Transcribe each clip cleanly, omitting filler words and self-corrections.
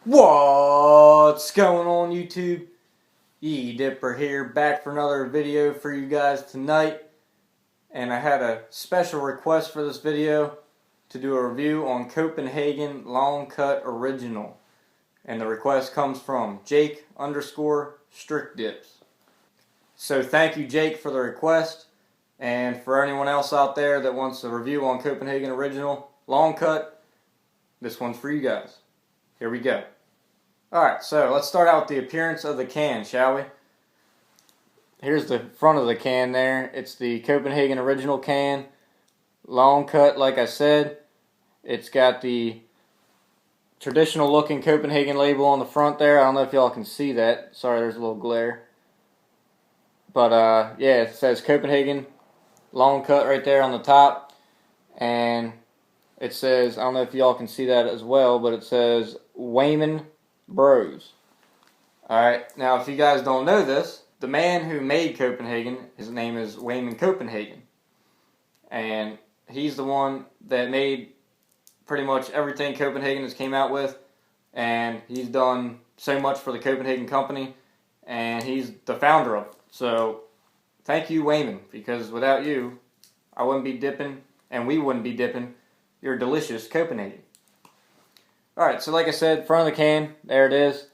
What's going on, YouTube? Yeeyee Dipper here, back for another video for you guys tonight. And I had a special request for this video to do a review on Copenhagen Long Cut Original. And the request comes from Jake_StrickDips. So thank you, Jake, for the request. And for anyone else out there that wants a review on Copenhagen Original Long Cut, this one's for you guys. Here we go. Alright, so let's start out with the appearance of the can, shall we? Here's the front of the can there. It's the Copenhagen Original can. Long cut, like I said. It's got the traditional looking Copenhagen label on the front there. I don't know if y'all can see that. Sorry, there's a little glare. But yeah, it says Copenhagen Long Cut right there on the top. And it says, I don't know if y'all can see that as well, but it says Wayman Bros. Alright, now if you guys don't know this, the man who made Copenhagen, his name is Wayman Copenhagen. And he's the one that made pretty much everything Copenhagen has came out with. And he's done so much for the Copenhagen company. And he's the founder of it. So, thank you, Wayman, because without you, I wouldn't be dipping, and we wouldn't be dipping your delicious Copenhagen. Alright, so like I said, front of the can, there it is.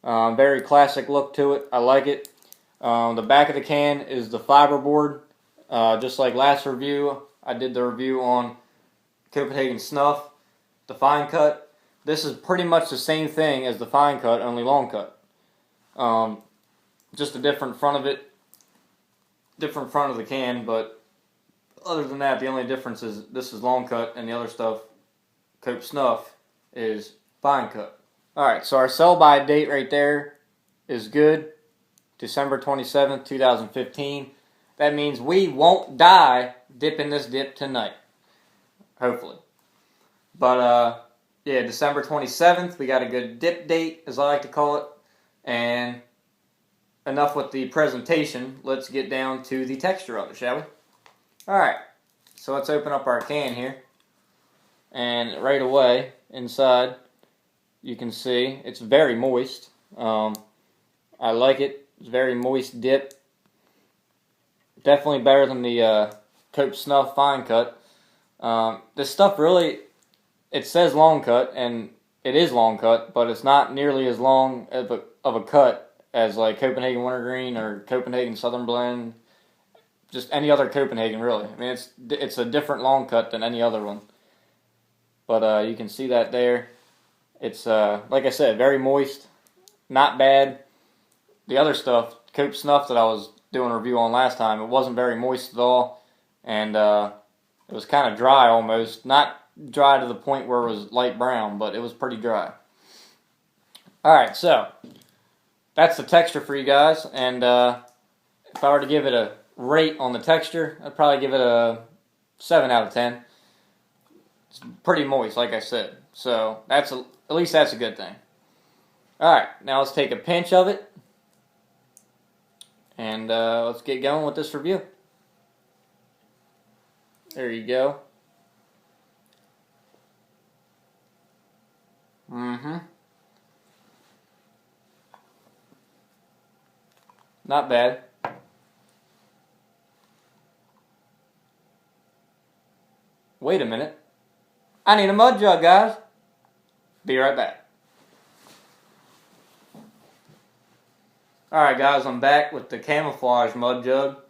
Very classic look to it. I like it. The back of the can is the fiberboard. Just like last review, I did the review on Copenhagen Snuff, the fine cut. This is pretty much the same thing as the fine cut, only long cut. Just a different front of it, different front of the can, but other than that, the only difference is this is long cut and the other stuff, Cope Snuff, is fine cut. Alright, so our sell by date right there is good. December 27th, 2015. That means we won't die dipping this dip tonight. Hopefully. But, yeah, December 27th, we got a good dip date, as I like to call it. And enough with the presentation. Let's get down to the texture of it, shall we? Alright, so let's open up our can here. And right away, inside, you can see it's very moist. I like it. It's very moist dip. Definitely better than the Cope Snuff Fine Cut. This stuff really, it says long cut, and it is long cut, but it's not nearly as long of a cut as like Copenhagen Wintergreen or Copenhagen Southern Blend. Just any other Copenhagen, really. I mean, it's a different long cut than any other one. But you can see that there. It's, like I said, very moist. Not bad. The other stuff, Cope Snuff that I was doing a review on last time, it wasn't very moist at all. And it was kind of dry almost. Not dry to the point where it was light brown, but it was pretty dry. Alright, so that's the texture for you guys. And if I were to give it a rate on the texture, I'd probably give it a 7 out of 10. It's pretty moist, like I said. So at least that's a good thing. Alright, now let's take a pinch of it. And let's get going with this review. There you go. Not bad. Wait a minute. I need a mud jug, guys. Be right back. Alright guys, I'm back with the camouflage mud jug.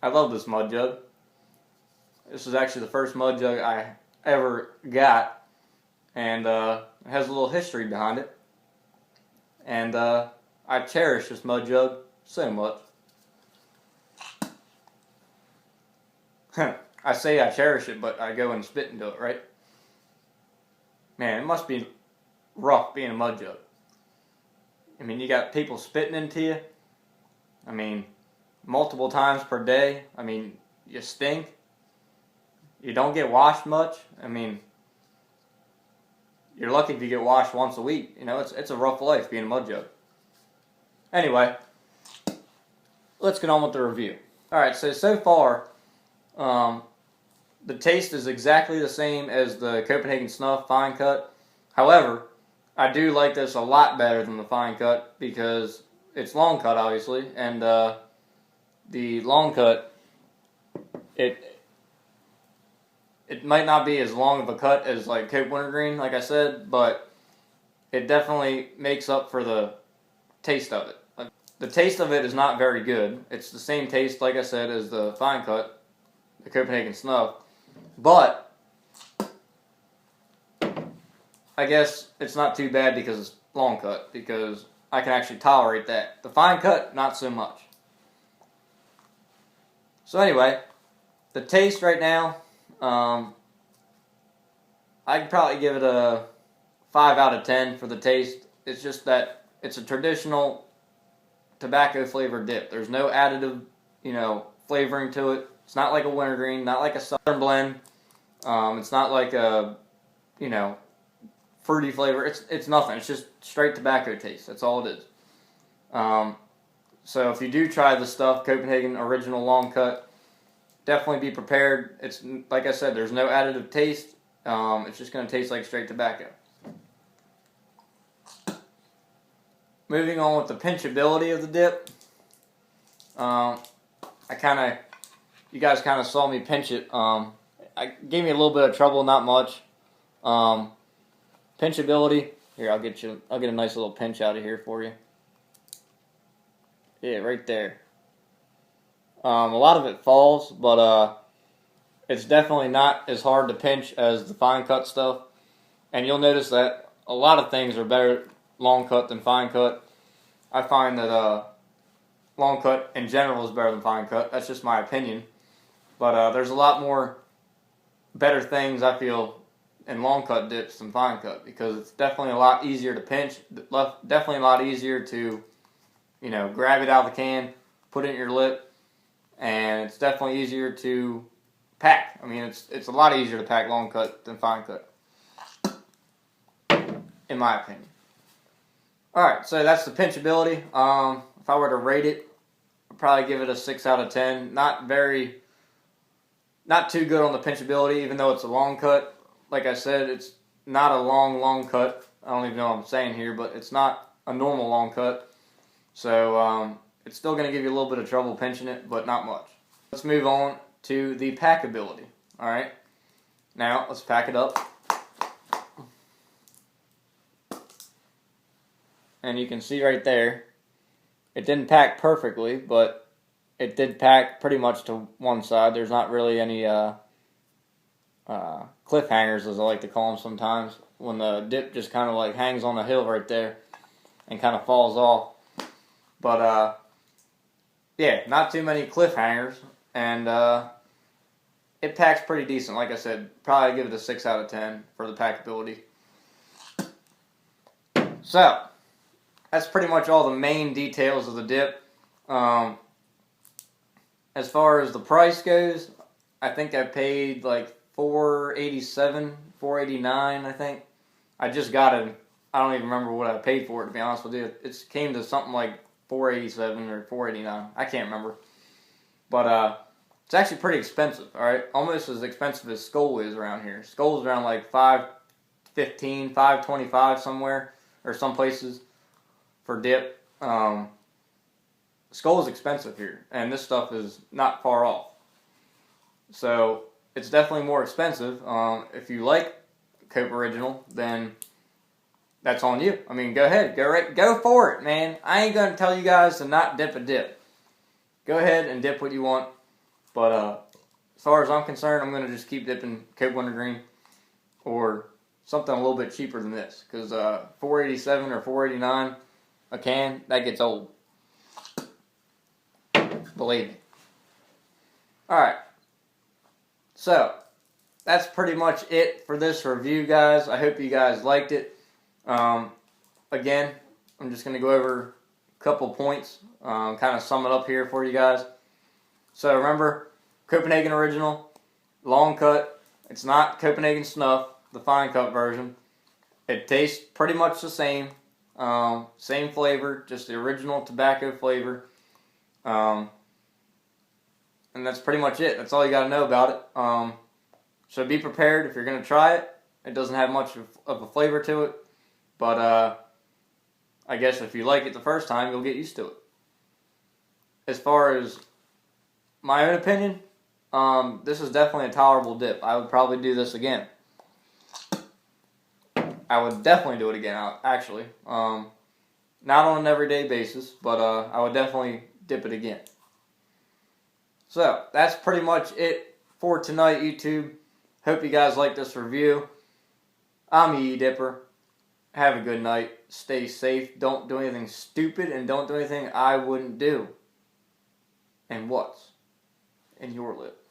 I love this mud jug. This is actually the first mud jug I ever got. And it has a little history behind it. And I cherish this mud jug so much. I say I cherish it, but I go and spit into it, right? Man, it must be rough being a mud jug. I mean, you got people spitting into you. I mean, multiple times per day. I mean, you stink. You don't get washed much. I mean, you're lucky if you get washed once a week. You know, it's a rough life being a mud jug. Anyway, let's get on with the review. Alright, so far, the taste is exactly the same as the Copenhagen Snuff Fine Cut. However, I do like this a lot better than the fine cut because it's long cut, obviously, and the long cut, it might not be as long of a cut as like Cope Wintergreen, like I said, but it definitely makes up for the taste of it. The taste of it is not very good. It's the same taste, like I said, as the fine cut, the Copenhagen Snuff, but I guess it's not too bad because it's long cut, because I can actually tolerate that. The fine cut, not so much. So anyway, the taste right now, I'd probably give it a 5 out of 10 for the taste. It's just that it's a traditional tobacco flavored dip. There's no additive, flavoring to it. It's not like a wintergreen, not like a southern blend. It's not like a, fruity flavor. It's nothing. It's just straight tobacco taste. That's all it is. So if you do try this stuff, Copenhagen Original Long Cut, definitely be prepared. It's like I said, there's no additive taste. It's just going to taste like straight tobacco. Moving on with the pinchability of the dip. You guys kind of saw me pinch it. I gave me a little bit of trouble, not much. Pinchability. Here, I'll get a nice little pinch out of here for you. Yeah, right there. A lot of it falls, but it's definitely not as hard to pinch as the fine cut stuff. And you'll notice that a lot of things are better long cut than fine cut. I find that long cut in general is better than fine cut. That's just my opinion. But there's a lot more better things, I feel, in long cut dips than fine cut, because it's definitely a lot easier to pinch, definitely a lot easier to, grab it out of the can, put it in your lip, and it's definitely easier to pack. I mean, it's a lot easier to pack long cut than fine cut, in my opinion. Alright, so that's the pinchability. If I were to rate it, I'd probably give it a 6 out of 10. Not too good on the pinchability, even though it's a long cut. Like I said, it's not a long cut. I don't even know what I'm saying here, but it's not a normal long cut. So it's still going to give you a little bit of trouble pinching it, but not much. Let's move on to the packability. Alright, now let's pack it up. And you can see right there, it didn't pack perfectly, but it did pack pretty much to one side. There's not really any cliffhangers, as I like to call them sometimes, when the dip just kind of like hangs on a hill right there and kind of falls off. But yeah, not too many cliffhangers, and it packs pretty decent. Like I said, probably give it a 6 out of 10 for the packability. So that's pretty much all the main details of the dip. As far as the price goes, I think I paid like $4.87, $4.89, I think. I just got it. I don't even remember what I paid for it, to be honest with you. It came to something like $4.87 or $4.89. I can't remember. But it's actually pretty expensive, alright? Almost as expensive as Skoal is around here. Skoal's around like $5.15, $5.25 somewhere, or some places, for dip. Skoal is expensive here, and this stuff is not far off. So it's definitely more expensive. If you like Cope Original, then that's on you. I mean, go ahead, go for it, man. I ain't gonna tell you guys to not dip a dip. Go ahead and dip what you want. But as far as I'm concerned, I'm gonna just keep dipping Cope Wintergreen or something a little bit cheaper than this, because $4.87 or $4.89 a can, that gets old. Believe me. Alright. So, that's pretty much it for this review, guys. I hope you guys liked it. Again, I'm just going to go over a couple points, kind of sum it up here for you guys. So remember, Copenhagen Original, Long Cut. It's not Copenhagen Snuff, the fine cut version. It tastes pretty much the same. Same flavor, just the original tobacco flavor. And that's pretty much it. That's all you got to know about it. So be prepared if you're going to try it. It doesn't have much of a flavor to it, But I guess if you like it the first time, you'll get used to it. As far as my own opinion, this is definitely a tolerable dip. I would probably do this again. I would definitely do it again, actually. Not on an everyday basis, but I would definitely dip it again. So, that's pretty much it for tonight, YouTube. Hope you guys like this review. I'm Yeeyee Dipper. Have a good night. Stay safe. Don't do anything stupid, and don't do anything I wouldn't do. And what's in your lip?